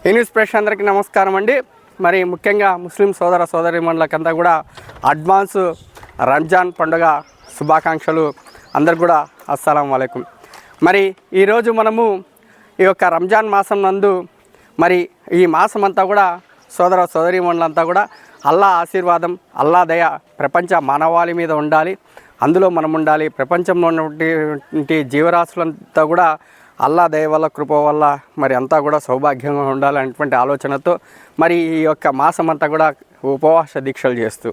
News ప్రేక్షకులందరికీ నమస్కారం అండి. మరి ముఖ్యంగా ముస్లిం సోదర సోదరీమణులకంతా కూడా అడ్వాన్స్ రంజాన్ పండుగ శుభాకాంక్షలు. అందరికి కూడా అస్సలాము అలైకుం. మరి ఈరోజు మనము ఈ యొక్క రంజాన్ మాసం నందు మరి ఈ మాసం అంతా కూడా సోదర సోదరీమణులంతా కూడా అల్లా ఆశీర్వాదం, అల్లా దయ ప్రపంచ మానవాళి మీద ఉండాలి, అందులో మనం ఉండాలి. ప్రపంచంలో ఉన్నటువంటి జీవరాశులంతా కూడా అల్లా దయ వల్ల, కృప వల్ల మరి అంతా కూడా సౌభాగ్యంగా ఉండాలనేటువంటి ఆలోచనతో మరి ఈ యొక్క మాసం అంతా కూడా ఉపవాస దీక్షలు చేస్తూ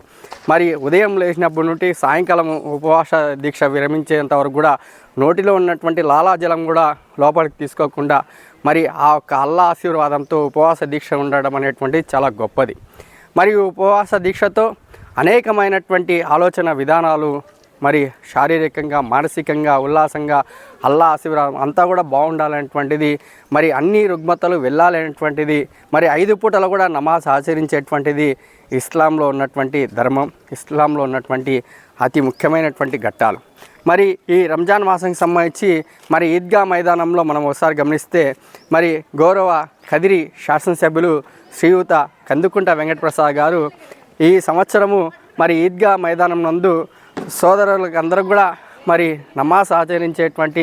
మరి ఉదయం లేచినప్పటి నుండి సాయంకాలం ఉపవాస దీక్ష విరమించేంత వరకు కూడా నోటిలో ఉన్నటువంటి లాలాజలం కూడా లోపలికి తీసుకోకుండా మరి ఆ యొక్క అల్లా ఆశీర్వాదంతో ఉపవాస దీక్ష ఉండడం అనేటువంటి చాలా గొప్పది. మరి ఉపవాస దీక్షతో అనేకమైనటువంటి ఆలోచన విధానాలు మరి శారీరకంగా, మానసికంగా, ఉల్లాసంగా అల్లా ఆశీర్వాదం అంతా కూడా బాగుండాలనేటువంటిది, మరి అన్ని రుగ్మతలు వెళ్ళాలనేటువంటిది, మరి 5 పూటలు కూడా నమాజ్ ఆచరించేటువంటిది ఇస్లాంలో ఉన్నటువంటి ధర్మం, ఇస్లాంలో ఉన్నటువంటి అతి ముఖ్యమైనటువంటి ఘట్టాలు. మరి ఈ రంజాన్ మాసానికి సంబంధించి మరి ఈద్గా మైదానంలో మనం ఒకసారి గమనిస్తే మరి గౌరవ కదిరి శాసనసభ్యులు శ్రీయుత కందుకుంట వెంకటప్రసాద్ గారు ఈ సంవత్సరము మరి ఈద్గా మైదానం నందు సోదరులకు అందరికి కూడా మరి నమాజ్ ఆచరించేటువంటి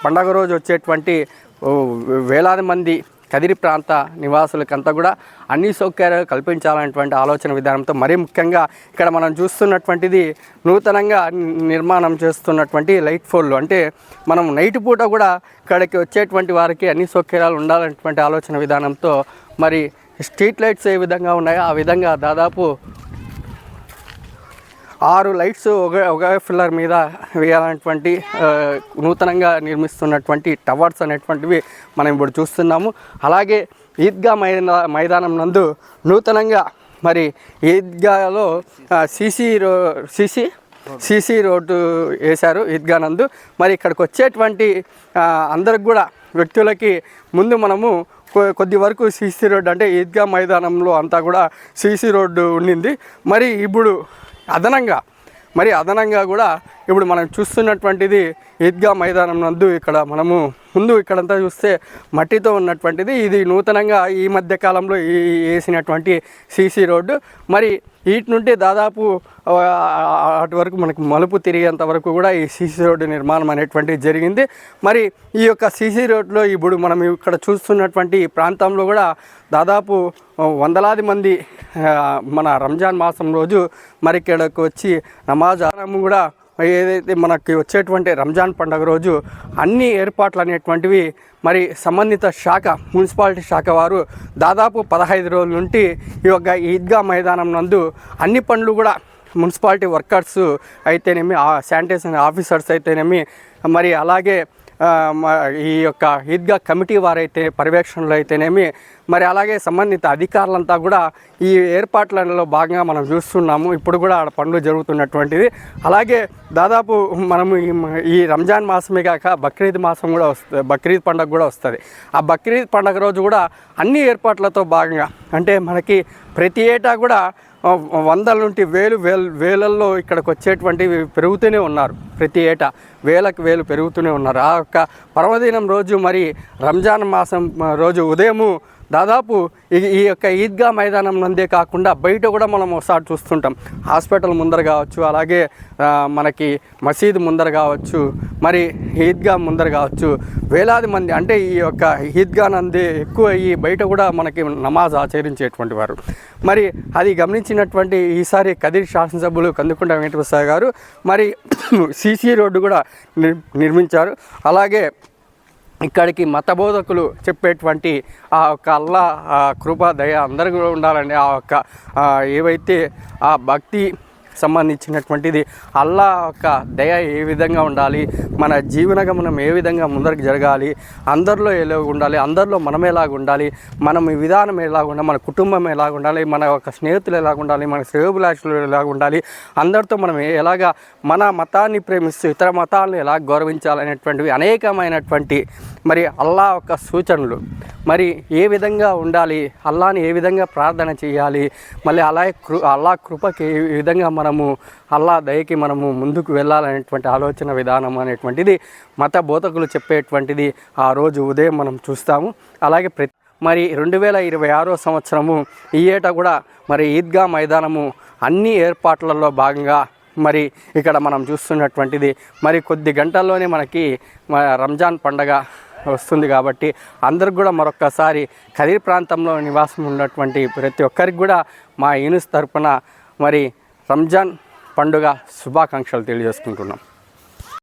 పండగ రోజు వచ్చేటువంటి వేలాది మంది కదిరి ప్రాంత నివాసులకంతా కూడా అన్ని సౌకర్యాలు కల్పించాలనేటువంటి ఆలోచన విధానంతో మరీ ముఖ్యంగా ఇక్కడ మనం చూస్తున్నటువంటిది నూతనంగా నిర్మాణం చేస్తున్నటువంటి లైట్ పోల్లు. అంటే మనం నైట్ పూట కూడా ఇక్కడికి వచ్చేటువంటి వారికి అన్ని సౌకర్యాలు ఉండాలనేటువంటి ఆలోచన విధానంతో మరి స్ట్రీట్ లైట్స్ ఏ విధంగా ఉన్నాయో ఆ విధంగా దాదాపు 6 లైట్స్ ఒక పిల్లర్ మీద వేయాలనేటువంటి నూతనంగా నిర్మిస్తున్నటువంటి టవర్స్ అనేటువంటివి మనం ఇప్పుడు చూస్తున్నాము. అలాగే ఈద్గా మైదానం నందు నూతనంగా మరి ఈద్గాలో సీసీ రోడ్డు వేశారు ఈద్గా నందు. మరి ఇక్కడికి వచ్చేటువంటి అందరికి కూడా వ్యక్తులకి ముందు మనము కొద్ది వరకు సీసీ రోడ్డు, అంటే ఈద్గా మైదానంలో అంతా కూడా సీసీ రోడ్డు ఉండింది. మరి ఇప్పుడు అదనంగా కూడా ఇప్పుడు మనం చూస్తున్నటువంటిది ఈద్గా మైదానం నందు ఇక్కడ మనము ముందు ఇక్కడంతా చూస్తే మట్టితో ఉన్నటువంటిది, ఇది నూతనంగా ఈ మధ్య కాలంలో వేసినటువంటి సీసీ రోడ్డు. మరి వీటి నుండి దాదాపు అటు వరకు మనకు మలుపు తిరిగేంత వరకు కూడా ఈ సీసీ రోడ్డు నిర్మాణం అనేటువంటిది జరిగింది. మరి ఈ యొక్క సీసీ రోడ్లో ఇప్పుడు మనం ఇక్కడ చూస్తున్నటువంటి ప్రాంతంలో కూడా దాదాపు వందలాది మంది మన రంజాన్ మాసం రోజు మరి ఇక్కడికి వచ్చి నమాజ్ కూడా ఏదైతే మనకి వచ్చేటువంటి రంజాన్ పండుగ రోజు అన్ని ఏర్పాట్లు అనేటువంటివి మరి సంబంధిత శాఖ, మున్సిపాలిటీ శాఖ వారు దాదాపు 15 రోజుల నుండి ఈ యొక్క ఈద్గా మైదానం నందు అన్ని పనులు కూడా మున్సిపాలిటీ వర్కర్స్ అయితేనేమి, శానిటేషన్ ఆఫీసర్స్ అయితేనేమి, మరి అలాగే ఈ యొక్క ఈద్గా కమిటీ వారైతే పర్యవేక్షణలో అయితేనేమి, మరి అలాగే సంబంధిత అధికారులంతా కూడా ఈ ఏర్పాట్లలో భాగంగా మనం చూస్తున్నాము. ఇప్పుడు కూడా ఆడ పనులు జరుగుతున్నటువంటిది. అలాగే దాదాపు మనము ఈ రంజాన్ మాసమే కాక బక్రీద్ మాసం కూడా వస్తుంది, బక్రీద్ పండుగ కూడా వస్తుంది. ఆ బక్రీద్ పండుగ రోజు కూడా అన్ని ఏర్పాట్లతో భాగంగా, అంటే మనకి ప్రతి ఏటా కూడా వందల నుండి వేలల్లో ఇక్కడికి వచ్చేటువంటివి పెరుగుతూనే ఉన్నారు. ప్రతి ఏటా వేలు పెరుగుతూనే ఉన్నారు. ఆ యొక్క పర్వదినం రోజు మరి రంజాన్ మాసం రోజు ఉదయము దాదాపు ఈ యొక్క ఈద్గా మైదానం నందే కాకుండా బయట కూడా మనం ఒకసారి చూస్తుంటాం. హాస్పిటల్ ముందర కావచ్చు, అలాగే మనకి మసీదు ముందర కావచ్చు, మరి ఈద్గా ముందర కావచ్చు, వేలాది మంది, అంటే ఈ యొక్క ఈద్గా నందే ఎక్కువ ఈ బయట కూడా మనకి నమాజ్ ఆచరించేటువంటి వారు. మరి అది గమనించినటువంటి ఈసారి కదిరి శాసనసభ్యులు కందుకుంట వెంకటప్రసాద్ గారు మరి సీసీ రోడ్డు కూడా నిర్మించారు. అలాగే ఇక్కడికి మత బోధకులు చెప్పేటువంటి ఆ యొక్క అల్లా కృపా దయ అందరికీ ఉండాలండి. ఆ యొక్క ఏవైతే ఆ భక్తి సంబంధించినటువంటిది అల్లా యొక్క దయ ఏ విధంగా ఉండాలి, మన జీవనగమనం ఏ విధంగా ముందరికి జరగాలి, అందరిలో ఎలాగ ఉండాలి, అందరిలో మనం ఎలాగ ఉండాలి, మనం ఈ విధానం ఎలాగ ఉండాలి, మన కుటుంబం ఎలాగ ఉండాలి, మన యొక్క స్నేహితులు ఎలాగ ఉండాలి, మన శ్రేయోభిలాషులు ఎలాగ ఉండాలి, అందరితో మనం ఎలాగా మన మతాన్ని ప్రేమిస్తూ ఇతర మతాలను ఎలా గౌరవించాలనేటువంటివి అనేకమైనటువంటి మరి అల్లా యొక్క సూచనలు, మరి ఏ విధంగా ఉండాలి, అల్లాని ఏ విధంగా ప్రార్థన చేయాలి, మళ్ళీ అల్లా కృపకి ఏ విధంగా మనము అల్లా దయకి మనము ముందుకు వెళ్ళాలనేటువంటి ఆలోచన విధానం అనేటువంటిది మత బోధకులు చెప్పేటువంటిది ఆ రోజు ఉదయం మనం చూస్తాము. అలాగే మరి 2026 సంవత్సరము ఈ ఏటా కూడా మరి ఈద్గా మైదానము అన్ని ఏర్పాట్లలో భాగంగా మరి ఇక్కడ మనం చూస్తున్నటువంటిది మరి కొద్ది గంటల్లోనే మనకి రంజాన్ పండగ వస్తుంది కాబట్టి అందరికి కూడా మరొక్కసారి ఖదీర్ ప్రాంతంలో నివాసం ఉన్నటువంటి ప్రతి ఒక్కరికి కూడా మా యూనిస్ తరపున మరి రంజాన్ పండుగ శుభాకాంక్షలు తెలియజేసుకుంటున్నాం.